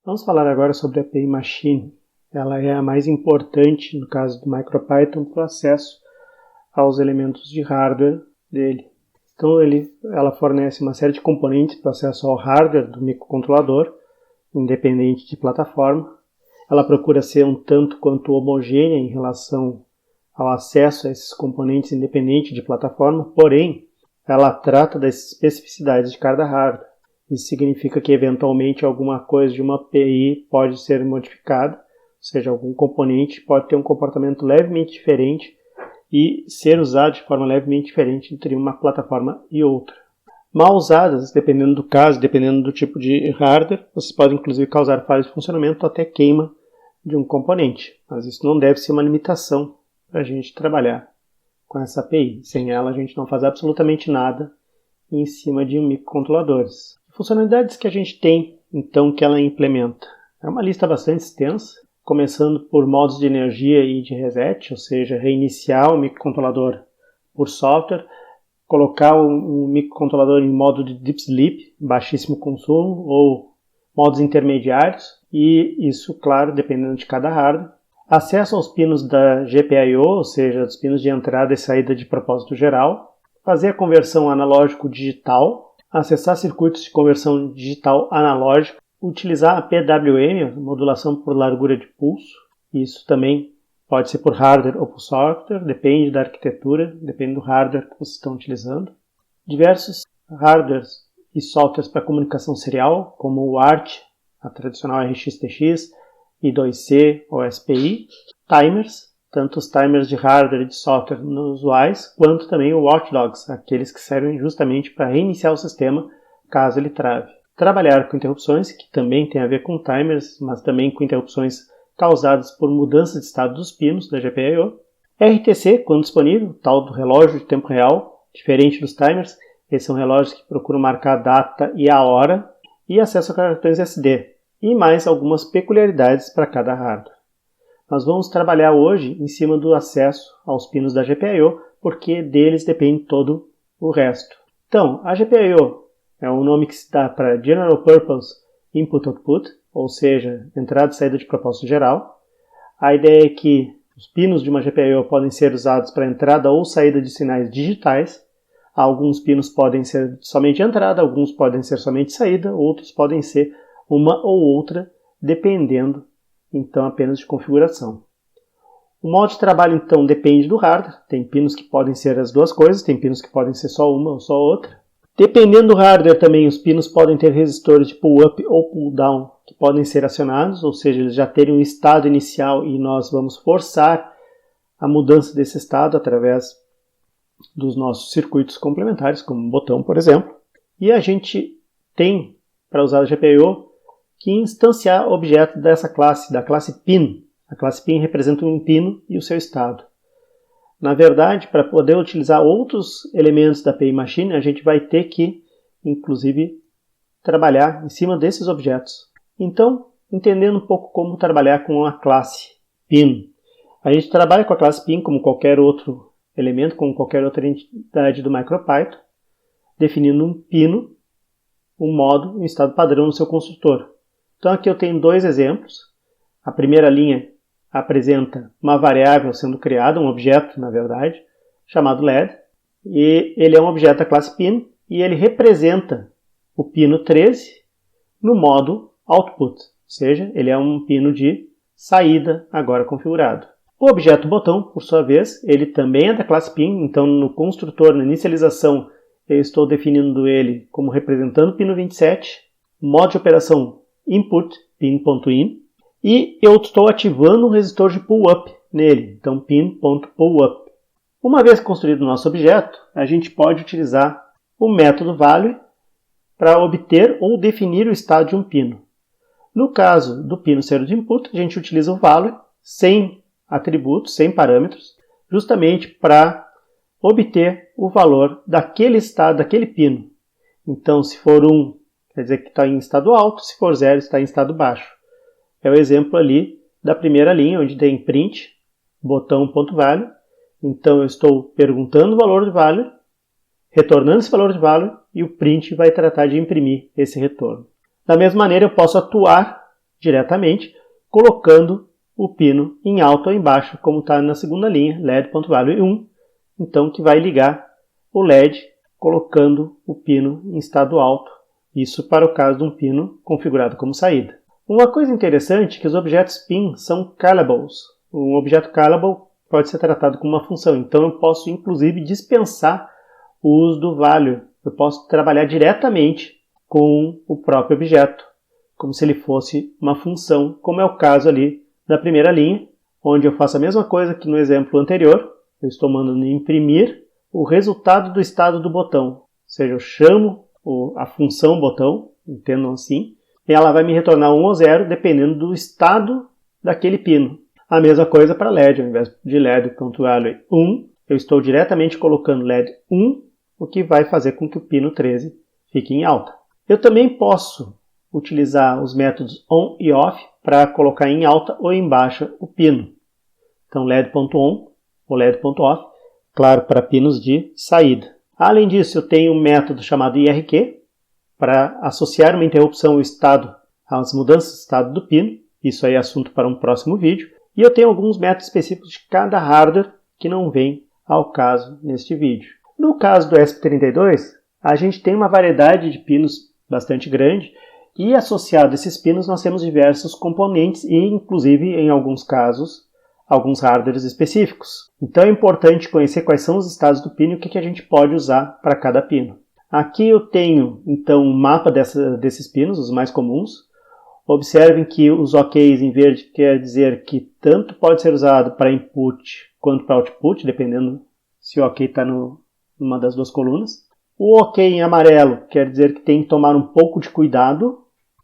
Vamos falar agora sobre a API Machine. Ela é a mais importante, no caso do MicroPython, para o acesso aos elementos de hardware dele. Então ela fornece uma série de componentes para acesso ao hardware do microcontrolador, independente de plataforma. Ela procura ser um tanto quanto homogênea em relação ao acesso a esses componentes independente de plataforma, porém, ela trata das especificidades de cada hardware. Isso significa que, eventualmente, alguma coisa de uma API pode ser modificada, ou seja, algum componente pode ter um comportamento levemente diferente e ser usado de forma levemente diferente entre uma plataforma e outra. Mal usadas, dependendo do caso, dependendo do tipo de hardware, vocês podem inclusive causar falhas de funcionamento ou até queima de um componente. Mas isso não deve ser uma limitação para a gente trabalhar com essa API. Sem ela, a gente não faz absolutamente nada em cima de microcontroladores. Funcionalidades que a gente tem, então, que ela implementa. É uma lista bastante extensa, começando por modos de energia e de reset, ou seja, reiniciar o microcontrolador por software, colocar o microcontrolador em modo de deep sleep, baixíssimo consumo, ou modos intermediários, e isso, claro, dependendo de cada hardware. Acesso aos pinos da GPIO, ou seja, dos pinos de entrada e saída de propósito geral. Fazer a conversão analógico-digital. Acessar circuitos de conversão digital analógica. Utilizar a PWM, modulação por largura de pulso. Isso também pode ser por hardware ou por software, depende da arquitetura, depende do hardware que vocês estão utilizando. Diversos hardwares e softwares para comunicação serial, como o ART, a tradicional RxTX, I2C ou SPI. Timers, tanto os timers de hardware e de software usuais, quanto também o watchdogs, aqueles que servem justamente para reiniciar o sistema caso ele trave. Trabalhar com interrupções, que também tem a ver com timers, mas também com interrupções causadas por mudança de estado dos pinos da GPIO. RTC, quando disponível, tal do relógio de tempo real, diferente dos timers. Esses são relógios que procuram marcar a data e a hora. E acesso a cartões SD. E mais algumas peculiaridades para cada hardware. Nós vamos trabalhar hoje em cima do acesso aos pinos da GPIO, porque deles depende todo o resto. Então, a GPIO é um nome que se dá para General Purpose Input-Output, ou seja, entrada e saída de propósito geral. A ideia é que os pinos de uma GPIO podem ser usados para entrada ou saída de sinais digitais. Alguns pinos podem ser somente entrada, alguns podem ser somente saída, outros podem ser uma ou outra, dependendo então apenas de configuração. O modo de trabalho então depende do hardware, tem pinos que podem ser as duas coisas, tem pinos que podem ser só uma ou só outra. Dependendo do hardware também, os pinos podem ter resistores de pull-up ou pull-down que podem ser acionados, ou seja, eles já terem um estado inicial e nós vamos forçar a mudança desse estado através dos nossos circuitos complementares, como um botão, por exemplo. E a gente tem, para usar a GPIO, que instanciar objetos dessa classe, da classe pin. A classe pin representa um pino e o seu estado. Na verdade, para poder utilizar outros elementos da API Machine, a gente vai ter que, inclusive, trabalhar em cima desses objetos. Então, entendendo um pouco como trabalhar com a classe pin. A gente trabalha com a classe pin como qualquer outro elemento, como qualquer outra entidade do MicroPython, definindo um pino, um modo, um estado padrão no seu construtor. Então aqui eu tenho dois exemplos. A primeira linha apresenta uma variável sendo criada, um objeto, na verdade, chamado LED. E ele é um objeto da classe pin e ele representa o pino 13 no modo output, ou seja, ele é um pino de saída agora configurado. O objeto botão, por sua vez, ele também é da classe pin, então no construtor, na inicialização, eu estou definindo ele como representando o pino 27, modo de operação input, pin.in, e eu estou ativando um resistor de pull-up nele, então pin.pullup. Uma vez construído o nosso objeto, a gente pode utilizar o método value para obter ou definir o estado de um pino. No caso do pino ser de input, a gente utiliza o value sem atributos, sem parâmetros, justamente para obter o valor daquele estado, daquele pino. Então, se for 1, quer dizer que está em estado alto, se for 0, está em estado baixo. É o exemplo ali da primeira linha, onde tem print, botão.value. Então, eu estou perguntando o valor de value, retornando esse valor de value, e o print vai tratar de imprimir esse retorno. Da mesma maneira, eu posso atuar diretamente, colocando o pino em alta ou em baixa, como está na segunda linha, LED.value 1, então que vai ligar o LED colocando o pino em estado alto, isso para o caso de um pino configurado como saída. Uma coisa interessante é que os objetos pin são callables. Um objeto callable pode ser tratado como uma função, então eu posso inclusive dispensar o uso do value, eu posso trabalhar diretamente com o próprio objeto, como se ele fosse uma função, como é o caso ali da primeira linha, onde eu faço a mesma coisa que no exemplo anterior, eu estou mandando imprimir o resultado do estado do botão, ou seja, eu chamo a função botão, entendam assim, e ela vai me retornar 1 ou 0, dependendo do estado daquele pino. A mesma coisa para LED, ao invés de LED.value 1, eu estou diretamente colocando LED 1, o que vai fazer com que o pino 13 fique em alta. Eu também posso utilizar os métodos ON e OFF para colocar em alta ou em baixa o pino. Então LED.ON ou LED.OFF, claro, para pinos de saída. Além disso, eu tenho um método chamado IRQ, para associar uma interrupção ao estado, às mudanças de estado do pino. Isso aí é assunto para um próximo vídeo. E eu tenho alguns métodos específicos de cada hardware que não vem ao caso neste vídeo. No caso do ESP32, a gente tem uma variedade de pinos bastante grande e associado a esses pinos nós temos diversos componentes e inclusive em alguns casos alguns hardwares específicos. Então é importante conhecer quais são os estados do pino e o que a gente pode usar para cada pino. Aqui eu tenho então um mapa desses pinos, os mais comuns. Observem que os OKs em verde quer dizer que tanto pode ser usado para input quanto para output, dependendo se o OK está numa das duas colunas. O OK em amarelo quer dizer que tem que tomar um pouco de cuidado.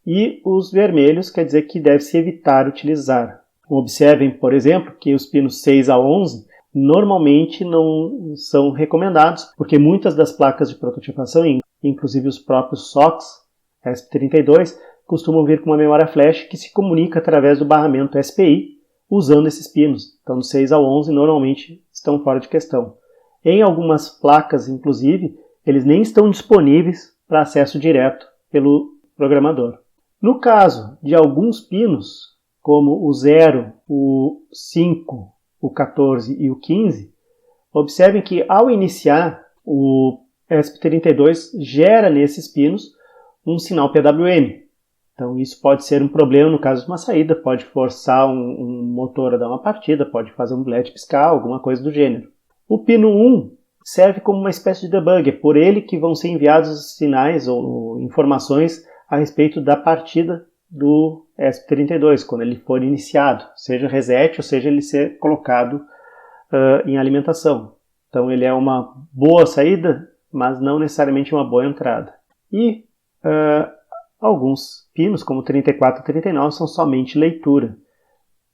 E os vermelhos quer dizer que deve-se evitar utilizar. Observem, por exemplo, que os pinos 6 a 11 normalmente não são recomendados, porque muitas das placas de prototipação, inclusive os próprios SOCs ESP32, costumam vir com uma memória flash que se comunica através do barramento SPI usando esses pinos. Então, dos 6 ao 11 normalmente estão fora de questão. Em algumas placas, inclusive, eles nem estão disponíveis para acesso direto pelo programador. No caso de alguns pinos, como o 0, o 5, o 14 e o 15, observem que ao iniciar o ESP32 gera nesses pinos um sinal PWM. Então isso pode ser um problema no caso de uma saída, pode forçar um motor a dar uma partida, pode fazer um LED piscar, alguma coisa do gênero. O pino 1 serve como uma espécie de debug, é por ele que vão ser enviados sinais ou informações a respeito da partida do ESP32, quando ele for iniciado, seja reset ou seja ele ser colocado em alimentação. Então ele é uma boa saída, mas não necessariamente uma boa entrada. E alguns pinos, como 34 e 39, são somente leitura.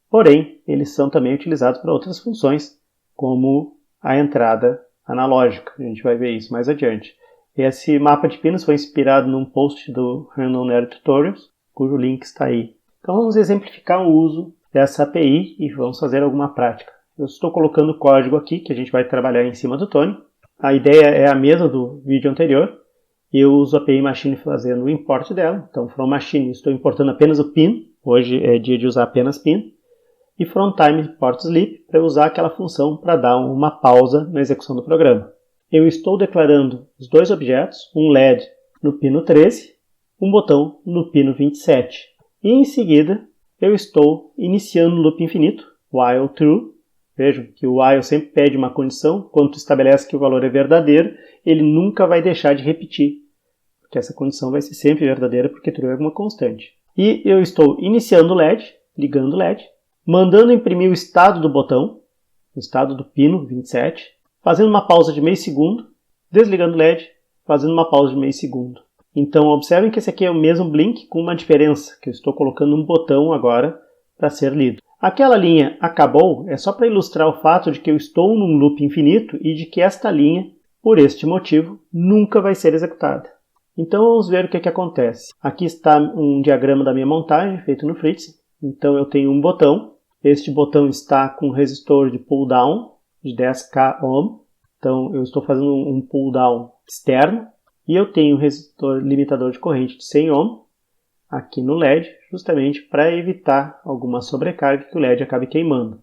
Porém, eles são também utilizados para outras funções, como a entrada analógica. A gente vai ver isso mais adiante. Esse mapa de pinos foi inspirado num post do Random Nerd Tutorials, cujo link está aí. Então vamos exemplificar o uso dessa API e vamos fazer alguma prática. Eu estou colocando o código aqui, que a gente vai trabalhar em cima do Tony. A ideia é a mesma do vídeo anterior. Eu uso a API Machine fazendo o import dela. Então, from Machine, estou importando apenas o pin. Hoje é dia de usar apenas pin. E from Time import sleep, para usar aquela função para dar uma pausa na execução do programa. Eu estou declarando os dois objetos, um LED no pino 13, um botão no pino 27. E em seguida, eu estou iniciando o loop infinito, while true. Vejam que o while sempre pede uma condição. Quando tu estabelece que o valor é verdadeiro, ele nunca vai deixar de repetir. Porque essa condição vai ser sempre verdadeira, porque true é uma constante. E eu estou iniciando o LED, ligando o LED, mandando imprimir o estado do botão, o estado do pino 27, fazendo uma pausa de meio segundo, desligando o LED, fazendo uma pausa de meio segundo. Então, observem que esse aqui é o mesmo blink com uma diferença, que eu estou colocando um botão agora para ser lido. Aquela linha acabou é só para ilustrar o fato de que eu estou num loop infinito e de que esta linha, por este motivo, nunca vai ser executada. Então, vamos ver o que acontece. Aqui está um diagrama da minha montagem, feito no Fritz. Então, eu tenho um botão. Este botão está com um resistor de pull down de 10k ohm. Então, eu estou fazendo um pull down externo. E eu tenho um resistor limitador de corrente de 100 ohm. aqui no LED, justamente para evitar alguma sobrecarga que o LED acabe queimando.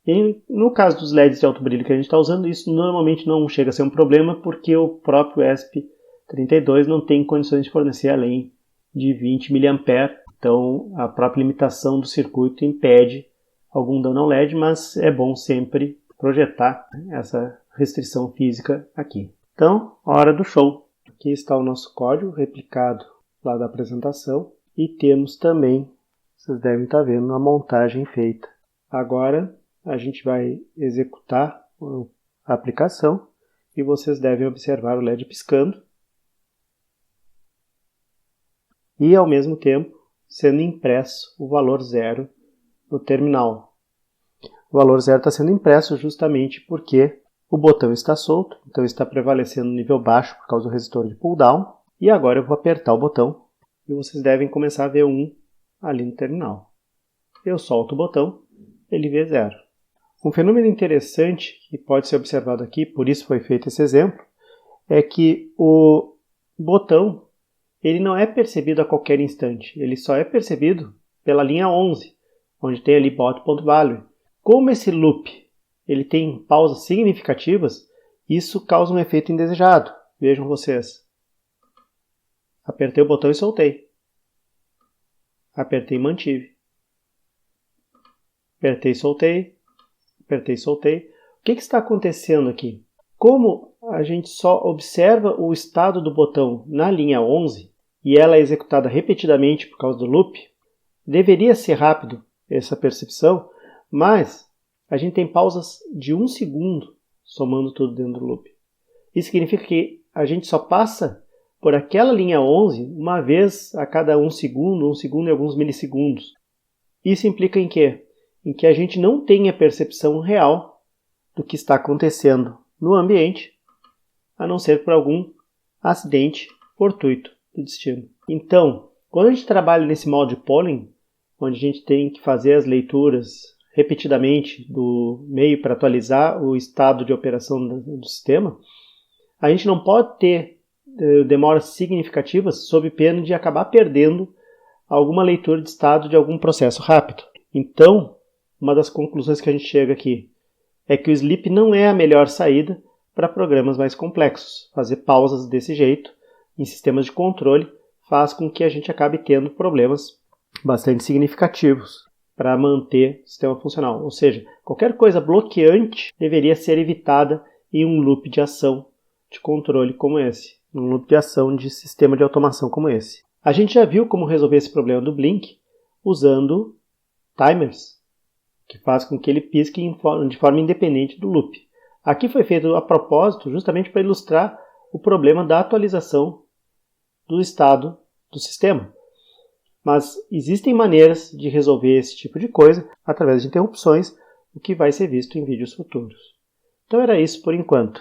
E no caso dos LEDs de alto brilho que a gente está usando, isso normalmente não chega a ser um problema, porque o próprio ESP32 não tem condições de fornecer além de 20 mA. Então a própria limitação do circuito impede algum dano ao LED, mas é bom sempre projetar essa restrição física aqui. Então, hora do show. Aqui está o nosso código replicado lá da apresentação e temos também, vocês devem estar vendo, a montagem feita. Agora a gente vai executar a aplicação e vocês devem observar o LED piscando e ao mesmo tempo sendo impresso o valor 0 no terminal. O valor 0 está sendo impresso justamente porque o botão está solto, então está prevalecendo no nível baixo por causa do resistor de pull down. E agora eu vou apertar o botão e vocês devem começar a ver 1 ali no terminal. Eu solto o botão, ele vê 0. Um fenômeno interessante que pode ser observado aqui, por isso foi feito esse exemplo, é que o botão ele não é percebido a qualquer instante, ele só é percebido pela linha 11, onde tem ali bot.value. Como esse loop ele tem pausas significativas, isso causa um efeito indesejado. Vejam vocês. Apertei o botão e soltei. Apertei e mantive. Apertei e soltei. Apertei e soltei. O que está acontecendo aqui? Como a gente só observa o estado do botão na linha 11 e ela é executada repetidamente por causa do loop, deveria ser rápido essa percepção, mas a gente tem pausas de 1 segundo somando tudo dentro do loop. Isso significa que a gente só passa por aquela linha 11 uma vez a cada 1 segundo e alguns milissegundos. Isso implica em quê? Em que a gente não tem a percepção real do que está acontecendo no ambiente, a não ser por algum acidente fortuito do destino. Então, quando a gente trabalha nesse modo de polling, onde a gente tem que fazer as leituras repetidamente do meio para atualizar o estado de operação do sistema, a gente não pode ter demoras significativas sob pena de acabar perdendo alguma leitura de estado de algum processo rápido. Então, uma das conclusões que a gente chega aqui é que o sleep não é a melhor saída para programas mais complexos. Fazer pausas desse jeito em sistemas de controle faz com que a gente acabe tendo problemas bastante significativos para manter o sistema funcional. Ou seja, qualquer coisa bloqueante deveria ser evitada em um loop de ação de controle como esse, um loop de ação de sistema de automação como esse. A gente já viu como resolver esse problema do blink usando timers, que faz com que ele pisque de forma independente do loop. Aqui foi feito a propósito justamente para ilustrar o problema da atualização do estado do sistema. Mas existem maneiras de resolver esse tipo de coisa através de interrupções, o que vai ser visto em vídeos futuros. Então era isso por enquanto.